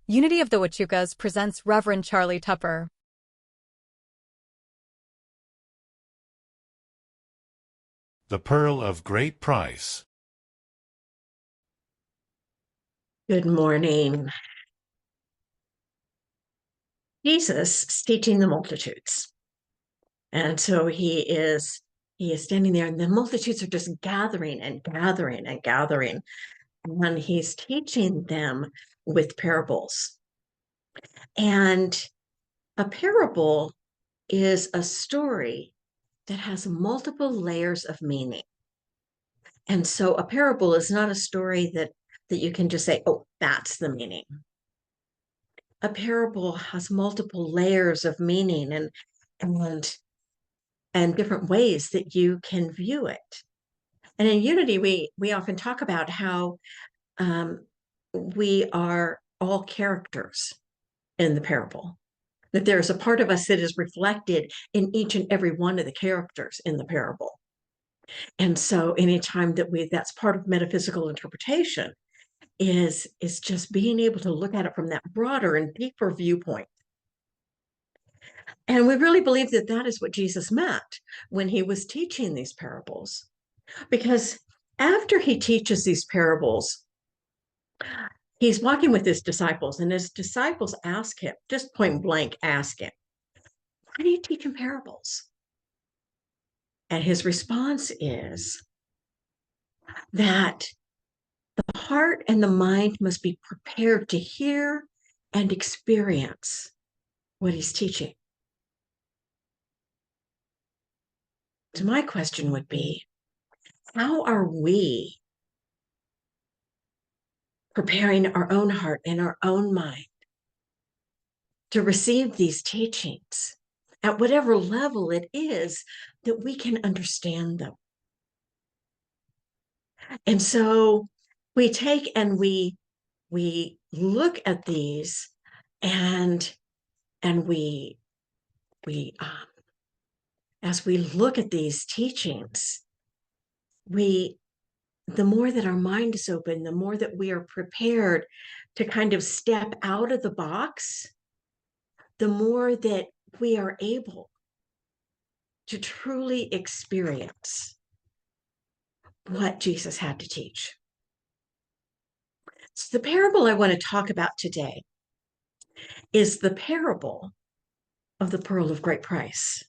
Unity of the Huachucas presents Reverend Charli Tupper. The Pearl of Great Price. Good morning. Jesus is teaching the multitudes. And so he is standing there, and the multitudes are just gathering and gathering and gathering. And he's teaching them with parables. And a parable is a story that has multiple layers of meaning. And so a parable is not a story that you can just say, oh, that's the meaning. A parable has multiple layers of meaning and different ways that you can view it. And in Unity, we often talk about how we are all characters in the parable, that there's a part of us that is reflected in each and every one of the characters in the parable. And so anytime that's part of metaphysical interpretation is just being able to look at it from that broader and deeper viewpoint. And we really believe that that is what Jesus meant when he was teaching these parables. Because after he teaches these parables, he's walking with his disciples, and his disciples ask him, just point blank, ask him, why do you teach in parables? And his response is that the heart and the mind must be prepared to hear and experience what he's teaching. So my question would be, how are we preparing our own heart and our own mind to receive these teachings at whatever level it is that we can understand them? And so we take and we look at these, and we as we look at these teachings, the more that our mind is open, the more that we are prepared to kind of step out of the box, the more that we are able to truly experience what Jesus had to teach. So the parable I want to talk about today is the parable of the pearl of great price.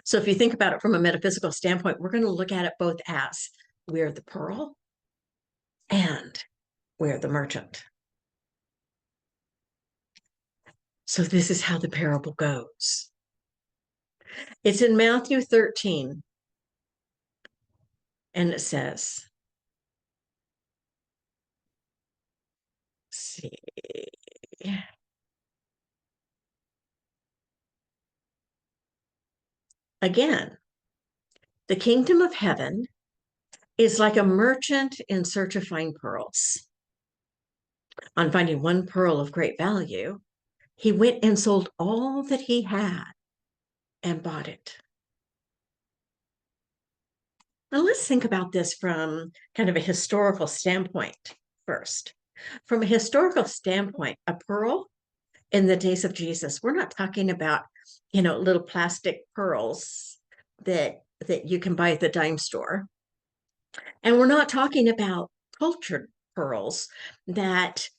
So if you think about it from a metaphysical standpoint, we're going to look at it both as we're the pearl and we're the merchant. So this is how the parable goes. It's in Matthew 13, and it says, see, again, the kingdom of heaven is like a merchant in search of fine pearls. On finding one pearl of great value, he went and sold all that he had and bought it. Now let's think about this from kind of a historical standpoint first. From a historical standpoint, a pearl in the days of Jesus, we're not talking about, little plastic pearls that you can buy at the dime store. And we're not talking about cultured pearls that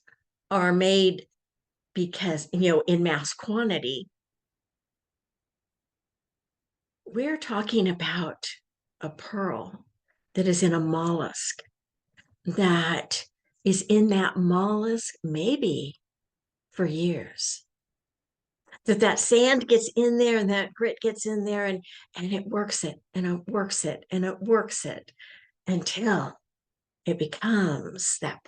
are made because, in mass quantity. We're talking about a pearl that is in a mollusk, that is in that mollusk maybe for years. That sand gets in there and that grit gets in there, and it works it and it works it and it works it until it becomes that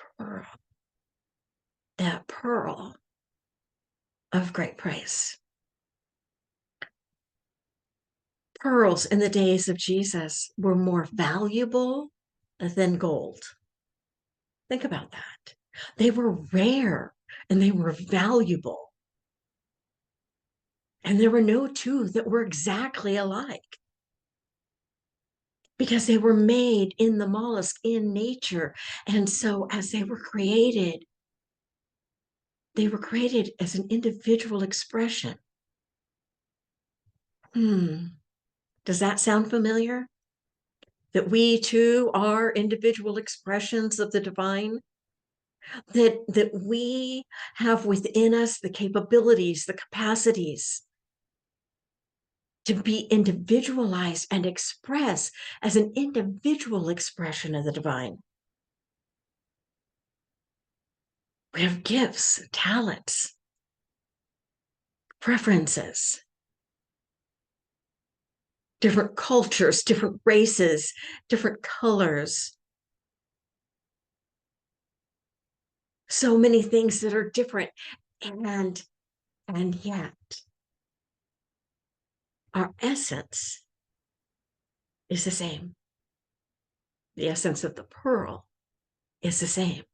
pearl of great price. Pearls in the days of Jesus were more valuable than gold. Think about that. They were rare and they were valuable. And there were no two that were exactly alike, because they were made in the mollusk, in nature. And so as they were created, They were created as an individual expression. Does that sound familiar? That we too are individual expressions of the divine? That we have within us the capabilities, the capacities to be individualized and express as an individual expression of the divine. We have gifts, talents, preferences, different cultures, different races, different colors. So many things that are different. And yet, our essence is the same. The essence of the pearl is the same.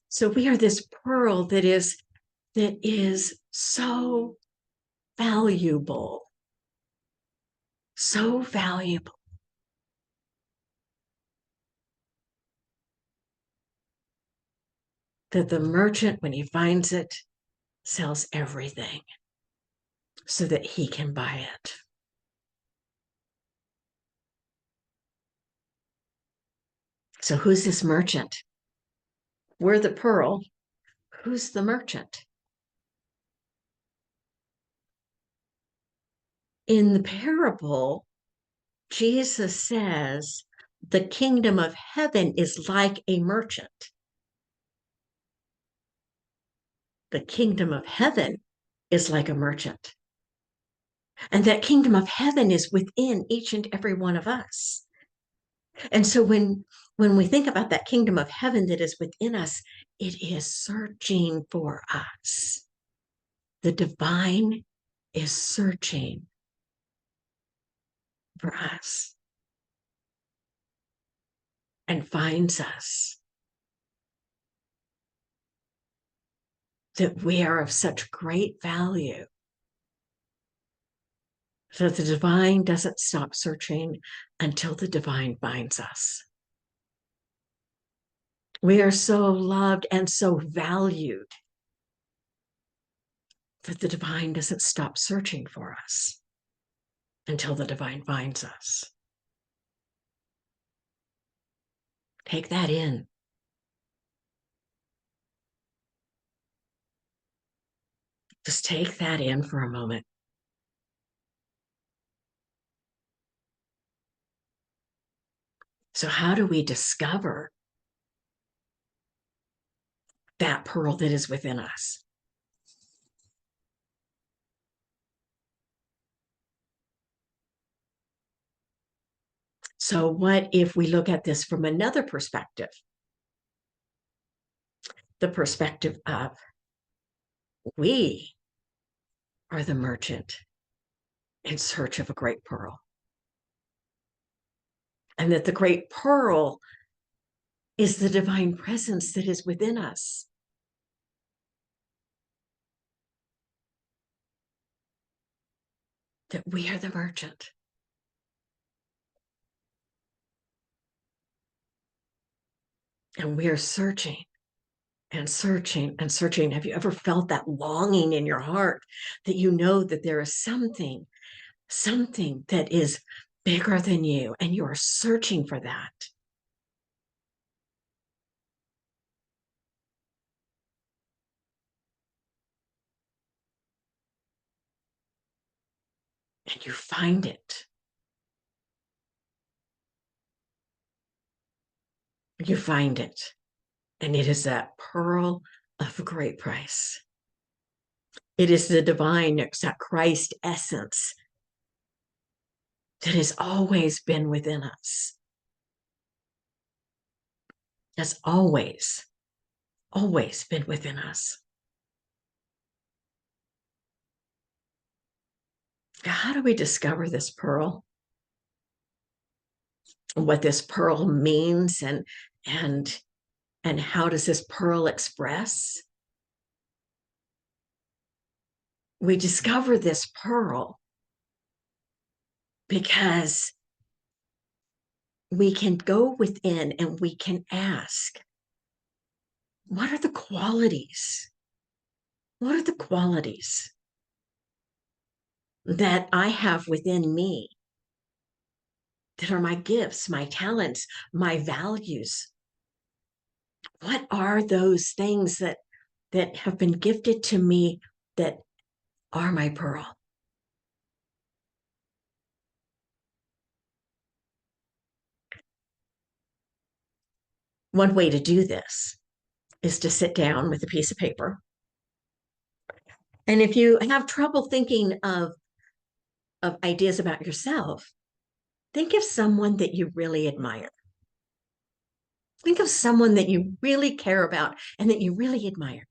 So we are this pearl that is so valuable, so valuable. That the merchant, when he finds it, sells everything so that he can buy it. So who's this merchant? We're the pearl. Who's the merchant? In the parable, Jesus says, the kingdom of heaven is like a merchant. The kingdom of heaven is like a merchant. And that kingdom of heaven is within each and every one of us. And so when we think about that kingdom of heaven that is within us, it is searching for us. The divine is searching for us and finds us. That we are of such great value. So the divine doesn't stop searching until the divine finds us. We are so loved and so valued that the divine doesn't stop searching for us until the divine finds us. Take that in. Just take that in for a moment. So how do we discover that pearl that is within us? So what if we look at this from another perspective? The perspective of we are the merchant in search of a great pearl. And that the great pearl is the divine presence that is within us. That we are the merchant. And we are searching and searching and searching. Have you ever felt that longing in your heart that you know that there is something that is bigger than you, and you are searching for that? And you find it. You find it. And it is that pearl of great price. It is the divine, it's that Christ essence that has always been within us. Has always been within us. How do we discover this pearl? What this pearl means and how does this pearl express? We discover this pearl because we can go within and we can ask, what are the qualities? What are the qualities that I have within me that are my gifts, my talents, my values? What are those things that have been gifted to me that are my pearl? One way to do this is to sit down with a piece of paper. And if you have trouble thinking of ideas about yourself, think of someone that you really admire. Think of someone that you really care about and that you really admire.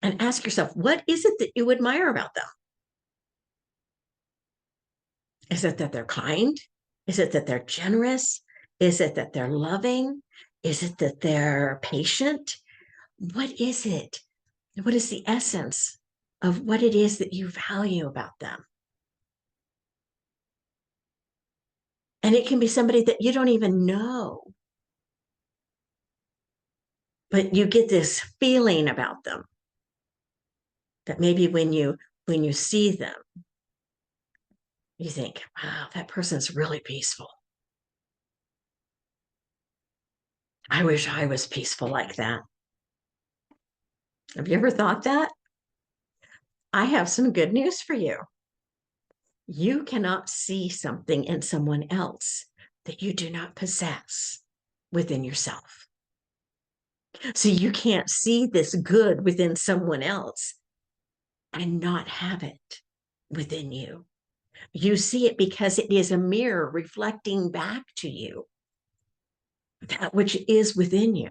And ask yourself, what is it that you admire about them? Is it that they're kind? Is it that they're generous? Is it that they're loving? Is it that they're patient? What is it? What is the essence of what it is that you value about them? And it can be somebody that you don't even know, but you get this feeling about them that maybe when you see them, you think, wow, that person's really peaceful. I wish I was peaceful like that. Have you ever thought that? I have some good news for you. You cannot see something in someone else that you do not possess within yourself. So you can't see this good within someone else and not have it within you. You see it because it is a mirror reflecting back to you that which is within you.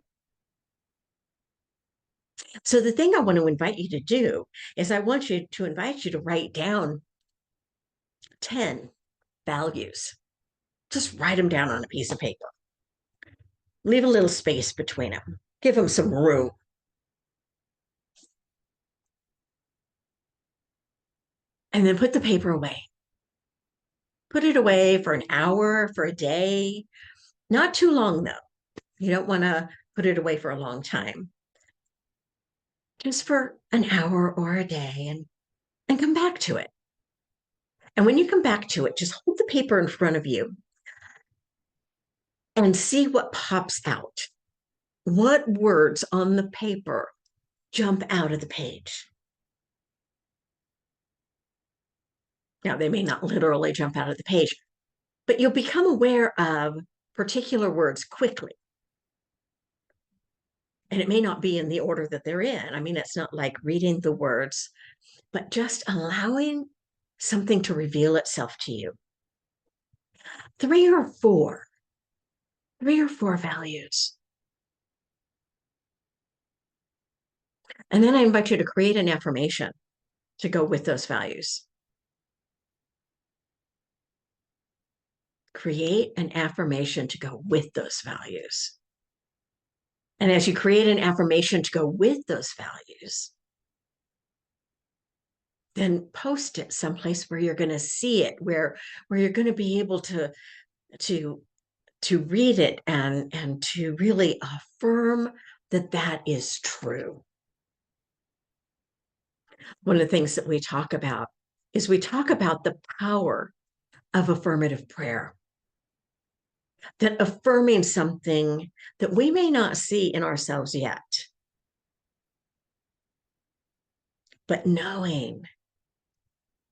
So the thing I want to invite you to do is I want you to invite you to write down 10 values. Just write them down on a piece of paper. Leave a little space between them. Give them some room. And then put the paper away. Put it away for an hour, for a day. Not too long, though. You don't want to put it away for a long time. Just for an hour or a day and come back to it. And when you come back to it, just hold the paper in front of you and see what pops out. What words on the paper jump out of the page? Now, they may not literally jump out of the page, but you'll become aware of particular words quickly. And it may not be in the order that they're in. I mean, it's not like reading the words, but just allowing something to reveal itself to you. Three or four values. And then I invite you to create an affirmation to go with those values. Create an affirmation to go with those values. And as you create an affirmation to go with those values, then post it someplace where you're going to see it, where you're going to be able to read it and to really affirm that that is true. One of the things that we talk about is we talk about the power of affirmative prayer. That affirming something that we may not see in ourselves yet, but knowing,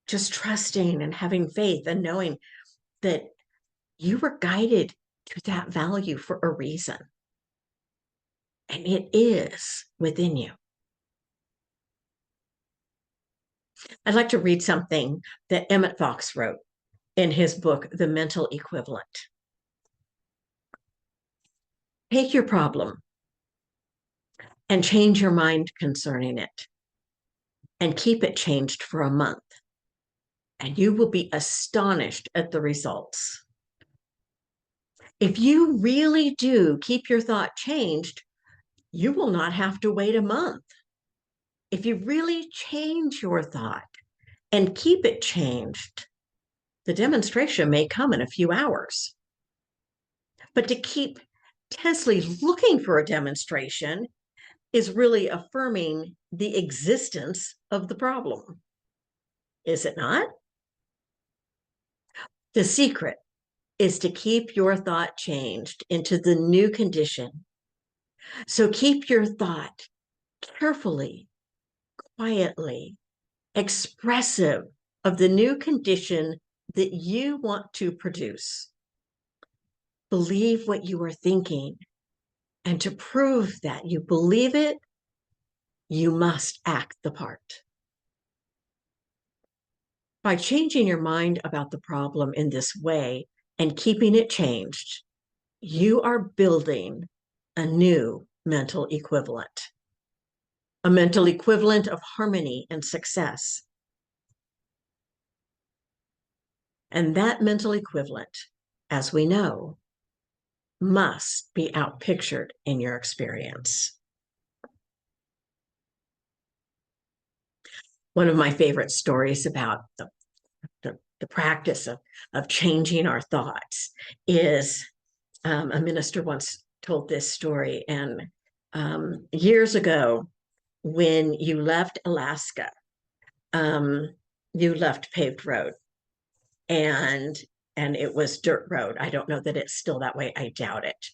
just trusting and having faith and knowing that you were guided to that value for a reason. And it is within you. I'd like to read something that Emmett Fox wrote in his book, The Mental Equivalent. Take your problem and change your mind concerning it and keep it changed for a month. And you will be astonished at the results. If you really do keep your thought changed, you will not have to wait a month. If you really change your thought and keep it changed, The demonstration may come in a few hours. But to keep tensely looking for a demonstration is really affirming the existence of the problem. Is it not? The secret is to keep your thought changed into the new condition. So keep your thought carefully, quietly, expressive of the new condition that you want to produce. Believe what you are thinking. And to prove that you believe it, you must act the part. By changing your mind about the problem in this way and keeping it changed, you are building a new mental equivalent, a mental equivalent of harmony and success. And that mental equivalent, as we know, must be outpictured in your experience. One of my favorite stories about the practice of changing our thoughts is a minister once told this story. And years ago, when you left Alaska, you left paved road, and it was dirt road. I don't know that it's still that way. I doubt it.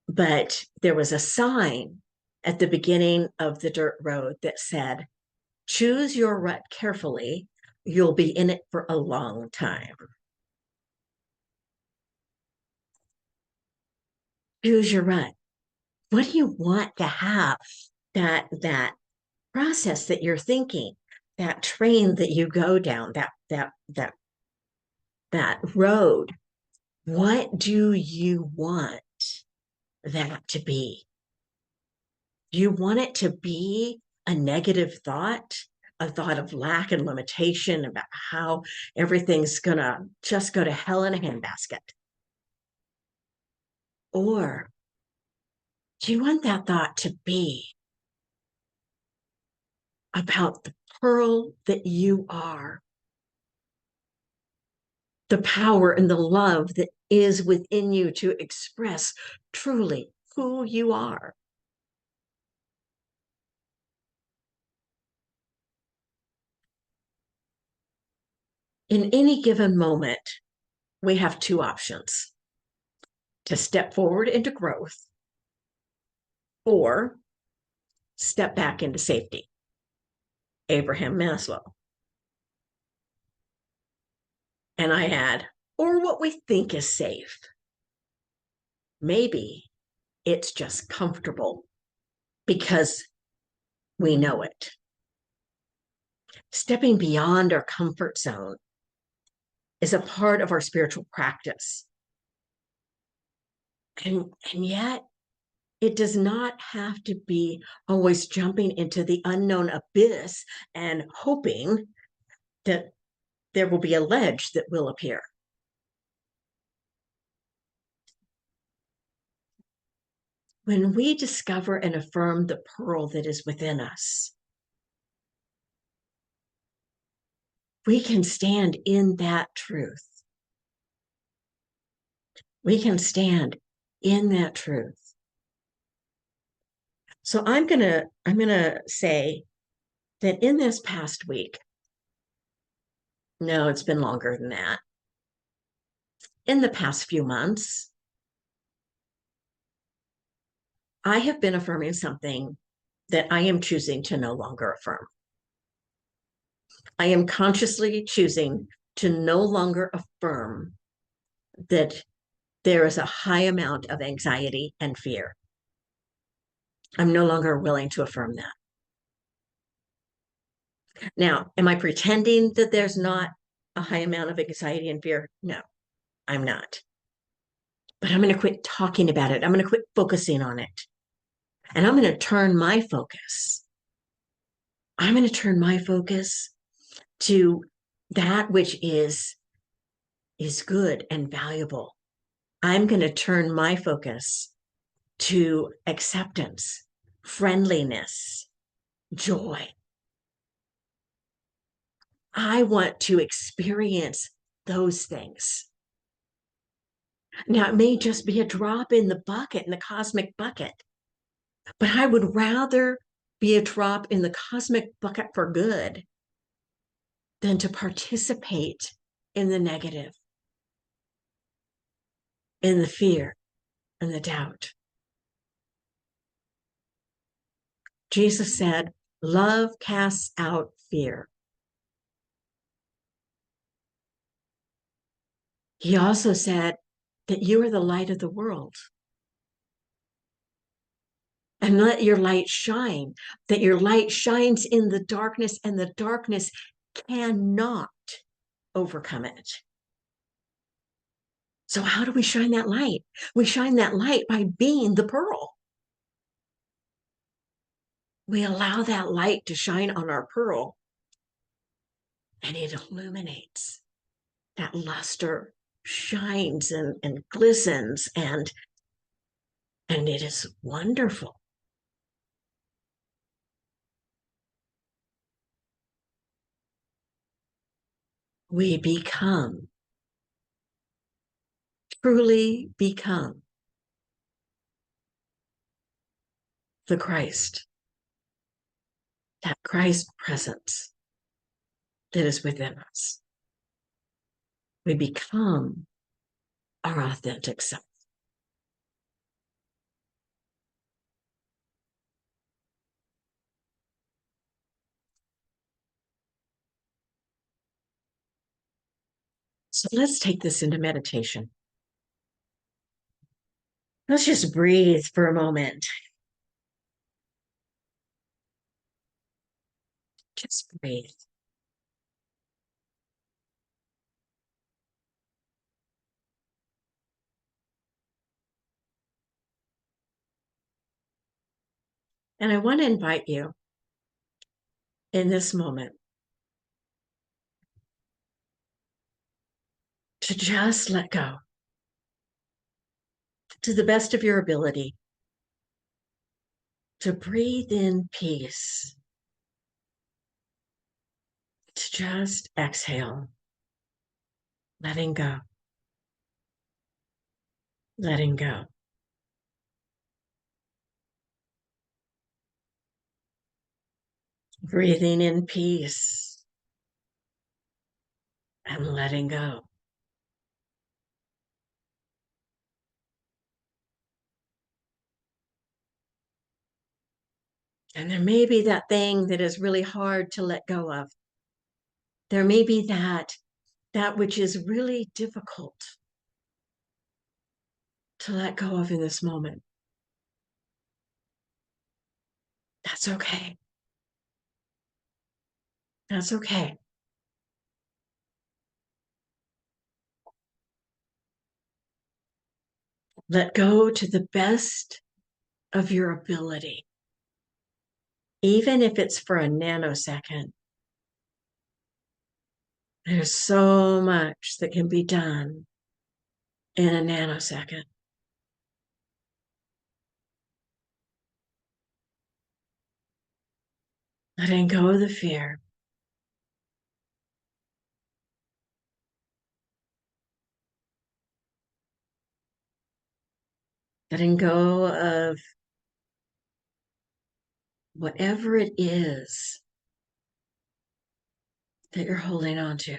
But there was a sign at the beginning of the dirt road that said, "Choose your rut carefully. You'll be in it for a long time." Choose your rut. What do you want to have? That process that you're thinking, that train that you go down, that road. What do you want that to be? Do you want it to be a negative thought, a thought of lack and limitation about how everything's gonna just go to hell in a handbasket? Or do you want that thought to be about the pearl that you are, the power and the love that is within you to express truly who you are? In any given moment, we have two options: to step forward into growth or step back into safety. Abraham Maslow. And I add, or what we think is safe. Maybe it's just comfortable because we know it. Stepping beyond our comfort zone is a part of our spiritual practice. And yet, it does not have to be always jumping into the unknown abyss and hoping that there will be a ledge that will appear. When we discover and affirm the pearl that is within us, we can stand in that truth. We can stand in that truth. So I'm gonna say that in this past week, no, it's been longer than that. In the past few months, I have been affirming something that I am choosing to no longer affirm. I am consciously choosing to no longer affirm that there is a high amount of anxiety and fear. I'm no longer willing to affirm that. Now, am I pretending that there's not a high amount of anxiety and fear? No, I'm not. But I'm going to quit talking about it. I'm going to quit focusing on it. And I'm going to turn my focus. I'm going to turn my focus to that which is good and valuable. I'm going to turn my focus to acceptance, friendliness, joy. I want to experience those things. Now, it may just be a drop in the bucket, in the cosmic bucket, but I would rather be a drop in the cosmic bucket for good than to participate in the negative, in the fear and the doubt. Jesus said, love casts out fear. He also said that you are the light of the world. And let your light shine, that your light shines in the darkness, and the darkness cannot overcome it. So, how do we shine that light? We shine that light by being the pearl. We allow that light to shine on our pearl, and it illuminates. That luster shines and glistens, and it is wonderful. We become, truly become the Christ, that Christ presence that is within us. We become our authentic self. So let's take this into meditation. Let's just breathe for a moment. Just breathe. And I want to invite you in this moment to just let go to the best of your ability, to breathe in peace, to just exhale, letting go, letting go. Breathing in peace and letting go. And there may be that thing that is really hard to let go of. There may be that which is really difficult to let go of in this moment. That's okay. That's okay. Let go to the best of your ability, even if it's for a nanosecond. There's so much that can be done in a nanosecond. Letting go of the fear. Letting go of whatever it is that you're holding on to.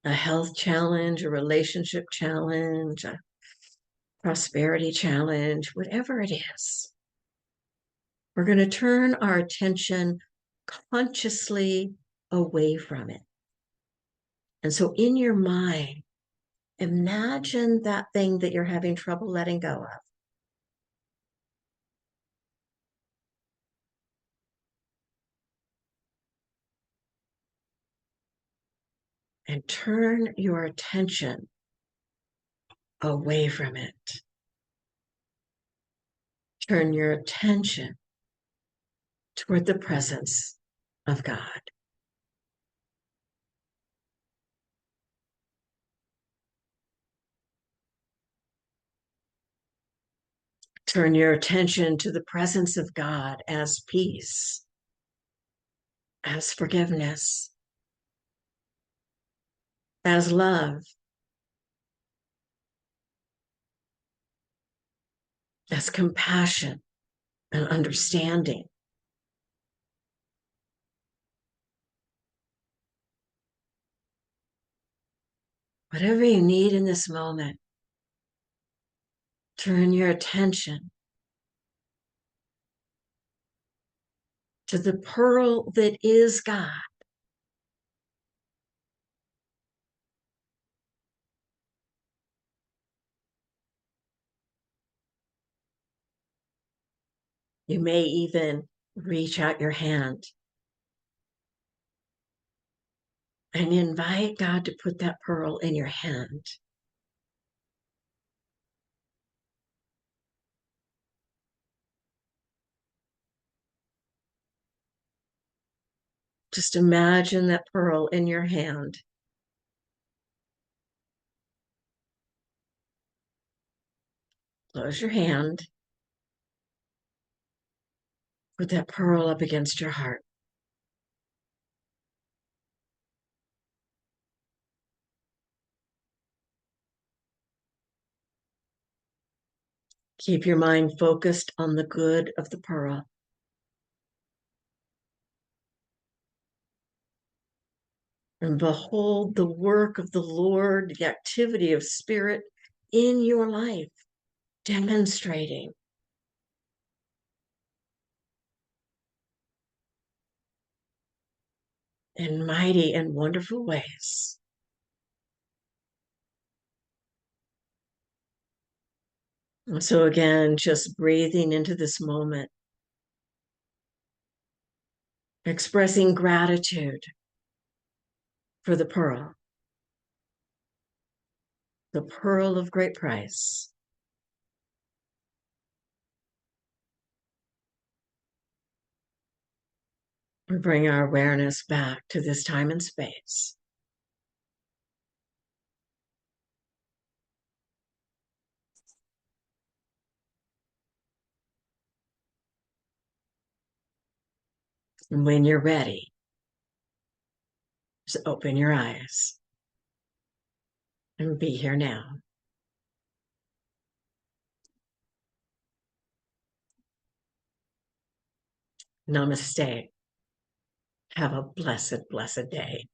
A health challenge, a relationship challenge, a prosperity challenge, whatever it is. We're going to turn our attention consciously away from it. And so in your mind, imagine that thing that you're having trouble letting go of. And turn your attention away from it. Turn your attention toward the presence of God. Turn your attention to the presence of God as peace, as forgiveness, as love, as compassion and understanding. Whatever you need in this moment, turn your attention to the pearl that is God. You may even reach out your hand and invite God to put that pearl in your hand. Just imagine that pearl in your hand. Close your hand. Put that pearl up against your heart. Keep your mind focused on the good of the pearl. And behold the work of the Lord, the activity of Spirit in your life, demonstrating in mighty and wonderful ways. And so again, just breathing into this moment, expressing gratitude for the pearl of great price. We bring our awareness back to this time and space. And when you're ready, just open your eyes and be here now. Namaste. Have a blessed, blessed day.